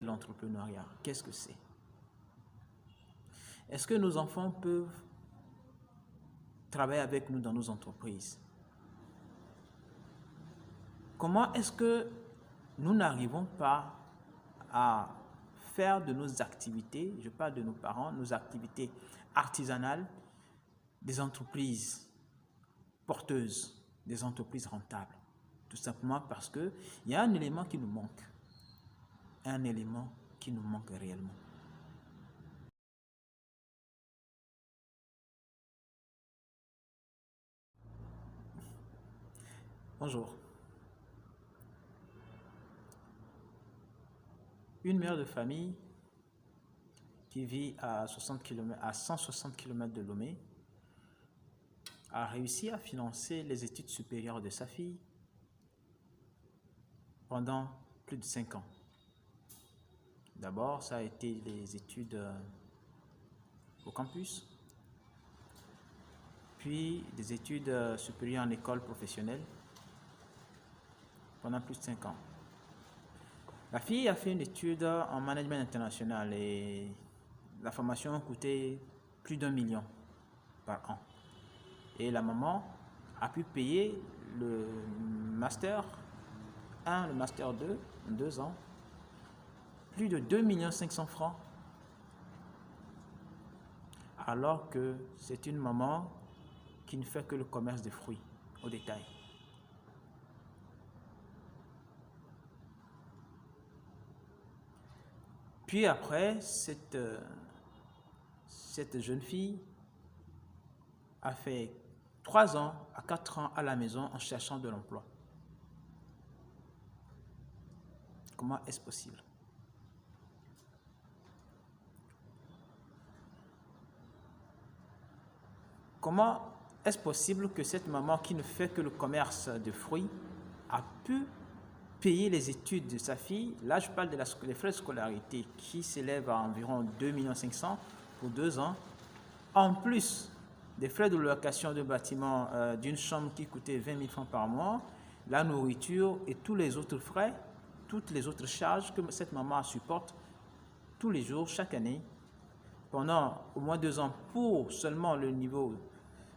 L'entrepreneuriat, qu'est-ce que c'est? Est-ce que nos enfants peuvent travailler avec nous dans nos entreprises? Comment est-ce que nous n'arrivons pas à faire de nos activités, je parle de nos parents, nos activités artisanales, des entreprises porteuses, des entreprises rentables? Tout simplement parce qu'il y a un élément qui nous manque. Un élément qui nous manque réellement. Bonjour. Une mère de famille qui vit à 160 km de Lomé a réussi à financer les études supérieures de sa fille pendant plus de 5 ans. D'abord, ça a été les études au campus, puis des études supérieures en école professionnelle pendant plus de 5 ans. La fille a fait une étude en management international et la formation coûtait plus d'1 million par an. Et la maman a pu payer le master 1, le master 2, en 2 ans, plus de 2 500 000 francs, alors que c'est une maman qui ne fait que le commerce de fruits au détail. Puis après, cette jeune fille a fait 3 ans à 4 ans à la maison en cherchant de l'emploi. Comment est-ce possible? Comment est-ce possible que cette maman qui ne fait que le commerce de fruits a pu payer les études de sa fille? Là, je parle des frais de scolarité qui s'élèvent à environ 2 500 000 pour 2 ans, en plus des frais de location de bâtiment d'une chambre qui coûtait 20 000 francs par mois, la nourriture et tous les autres frais, toutes les autres charges que cette maman supporte tous les jours, chaque année, pendant au moins 2 ans pour seulement le niveau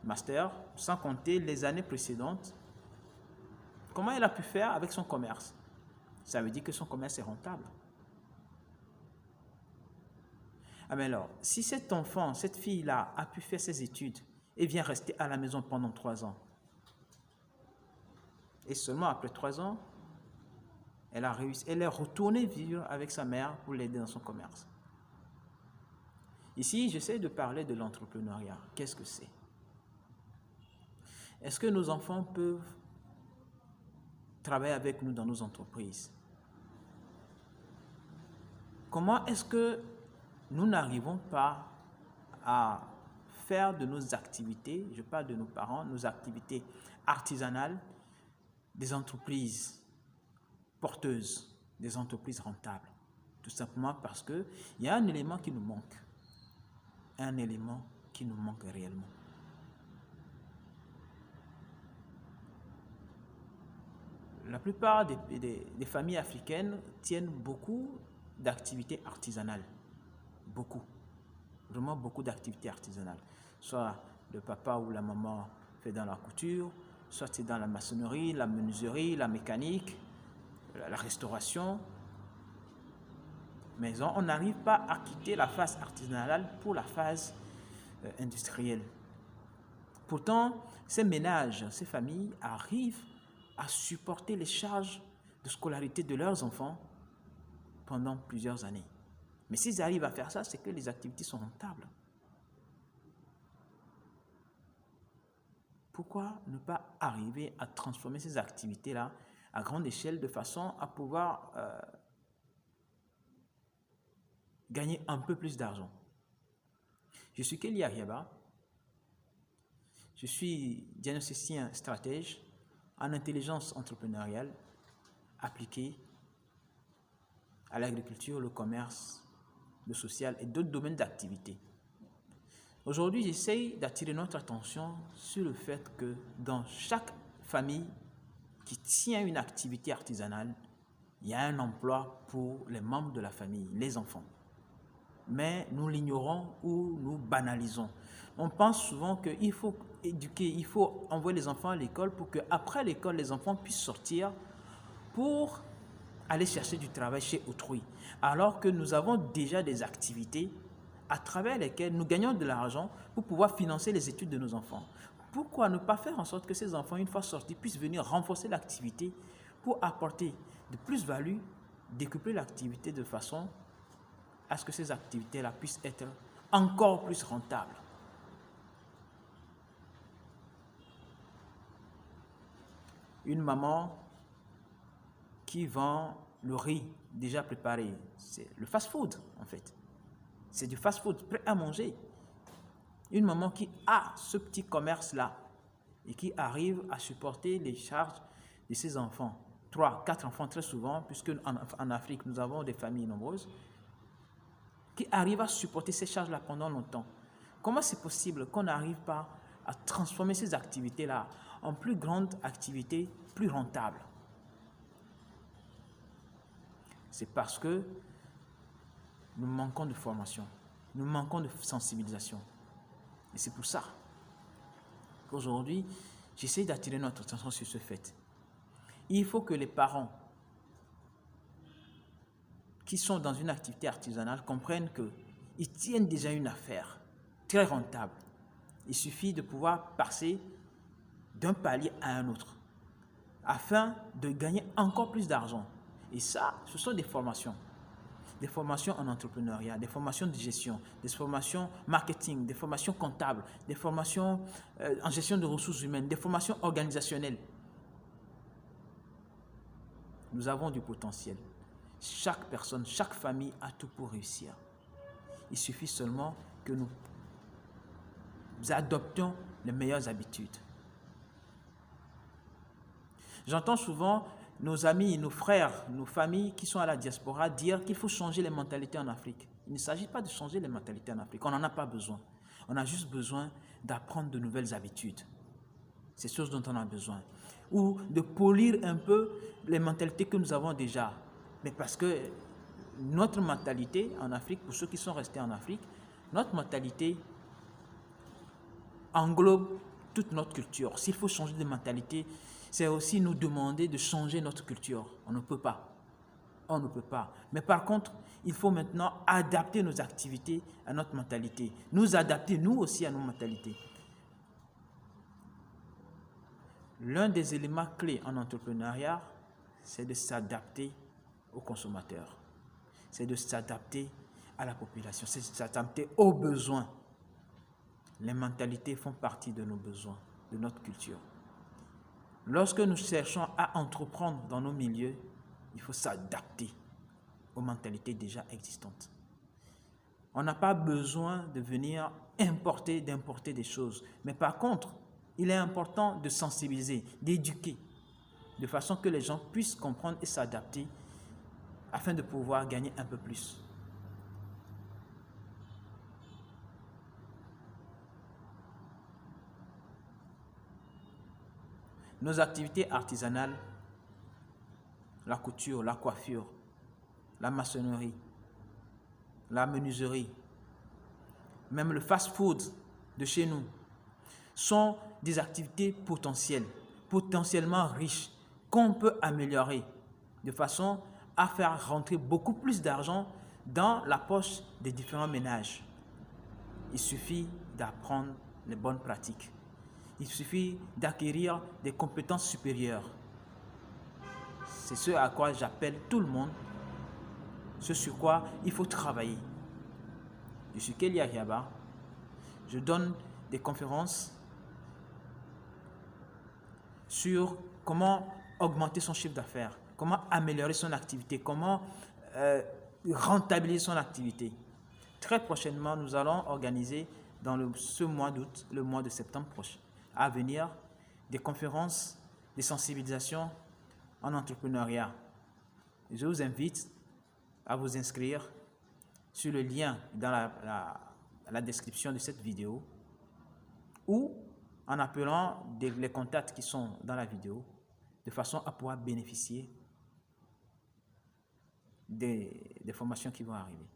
master, sans compter les années précédentes. Comment elle a pu faire avec son commerce? Ça veut dire que son commerce est rentable. Ah mais alors, si cet enfant, cette fille-là a pu faire ses études et vient rester à la maison pendant 3 ans, et seulement après 3 ans, elle est retournée vivre avec sa mère pour l'aider dans son commerce. Ici, j'essaie de parler de l'entrepreneuriat. Qu'est-ce que c'est? Est-ce que nos enfants peuvent travailler avec nous dans nos entreprises? Comment est-ce que nous n'arrivons pas à faire de nos activités, je parle de nos parents, nos activités artisanales, des entreprises porteuses, des entreprises rentables? Tout simplement parce qu'il y a un élément qui nous manque. Un élément qui nous manque réellement. La plupart des familles africaines tiennent beaucoup d'activités artisanales. Beaucoup. Vraiment beaucoup d'activités artisanales. Soit le papa ou la maman fait dans la couture, soit c'est dans la maçonnerie, la menuiserie, la mécanique, la restauration. Mais on n'arrive pas à quitter la phase artisanale pour la phase industrielle. Pourtant, ces ménages, ces familles arrivent à supporter les charges de scolarité de leurs enfants pendant plusieurs années. Mais s'ils arrivent à faire ça, c'est que les activités sont rentables. Pourquoi ne pas arriver à transformer ces activités-là à grande échelle de façon à pouvoir gagner un peu plus d'argent? Je suis Kelly Ariaba. Je suis diagnosticien stratège en intelligence entrepreneuriale appliquée à l'agriculture, le commerce, le social et d'autres domaines d'activité. Aujourd'hui, j'essaye d'attirer notre attention sur le fait que dans chaque famille qui tient une activité artisanale, il y a un emploi pour les membres de la famille, les enfants. Mais nous l'ignorons ou nous banalisons. On pense souvent qu'il faut éduquer, il faut envoyer les enfants à l'école pour qu'après l'école, les enfants puissent sortir pour aller chercher du travail chez autrui. Alors que nous avons déjà des activités à travers lesquelles nous gagnons de l'argent pour pouvoir financer les études de nos enfants. Pourquoi ne pas faire en sorte que ces enfants, une fois sortis, puissent venir renforcer l'activité pour apporter de plus-value, décupler l'activité de façon à ce que ces activités-là puissent être encore plus rentables. Une maman qui vend le riz déjà préparé, c'est le fast-food en fait. C'est du fast-food prêt à manger. Une maman qui a ce petit commerce-là et qui arrive à supporter les charges de ses enfants. 3, 4 enfants très souvent, puisque en Afrique, nous avons des familles nombreuses, qui arrivent à supporter ces charges-là pendant longtemps. Comment c'est possible qu'on n'arrive pas à transformer ces activités-là en plus grandes activités, plus rentables? C'est parce que nous manquons de formation, nous manquons de sensibilisation. Et c'est pour ça qu'aujourd'hui, j'essaie d'attirer notre attention sur ce fait. Il faut que les parents qui sont dans une activité artisanale comprennent qu'ils tiennent déjà une affaire très rentable. Il suffit de pouvoir passer d'un palier à un autre afin de gagner encore plus d'argent. Et ça, ce sont des formations. Des formations en entrepreneuriat, des formations de gestion, des formations marketing, des formations comptables, des formations en gestion de ressources humaines, des formations organisationnelles. Nous avons du potentiel. Chaque personne, chaque famille a tout pour réussir. Il suffit seulement que nous adoptions les meilleures habitudes. J'entends souvent nos amis, nos frères, nos familles qui sont à la diaspora dire qu'il faut changer les mentalités en Afrique. Il ne s'agit pas de changer les mentalités en Afrique, on n'en a pas besoin. On a juste besoin d'apprendre de nouvelles habitudes. C'est ce dont on a besoin. Ou de polir un peu les mentalités que nous avons déjà. Mais parce que notre mentalité en Afrique, pour ceux qui sont restés en Afrique, notre mentalité englobe toute notre culture. S'il faut changer de mentalité, c'est aussi nous demander de changer notre culture. On ne peut pas. On ne peut pas. Mais par contre, il faut maintenant adapter nos activités à notre mentalité. Nous adapter, nous aussi, à nos mentalités. L'un des éléments clés en entrepreneuriat, c'est de s'adapter aux consommateurs. C'est de s'adapter à la population. C'est de s'adapter aux besoins. Les mentalités font partie de nos besoins, de notre culture. Lorsque nous cherchons à entreprendre dans nos milieux, il faut s'adapter aux mentalités déjà existantes. On n'a pas besoin de venir d'importer des choses. Mais par contre, il est important de sensibiliser, d'éduquer, de façon que les gens puissent comprendre et s'adapter afin de pouvoir gagner un peu plus. Nos activités artisanales, la couture, la coiffure, la maçonnerie, la menuiserie, même le fast-food de chez nous, sont des activités potentiellement riches, qu'on peut améliorer de façon à faire rentrer beaucoup plus d'argent dans la poche des différents ménages. Il suffit d'apprendre les bonnes pratiques. Il suffit d'acquérir des compétences supérieures. C'est ce à quoi j'appelle tout le monde, ce sur quoi il faut travailler. Je suis Kelly Ahiaba. Je donne des conférences sur comment augmenter son chiffre d'affaires, comment améliorer son activité, comment rentabiliser son activité. Très prochainement, nous allons organiser dans ce mois d'août, le mois de septembre prochain, à venir, des conférences de sensibilisation en entrepreneuriat. Je vous invite à vous inscrire sur le lien dans la description de cette vidéo ou en appelant les contacts qui sont dans la vidéo de façon à pouvoir bénéficier des formations qui vont arriver.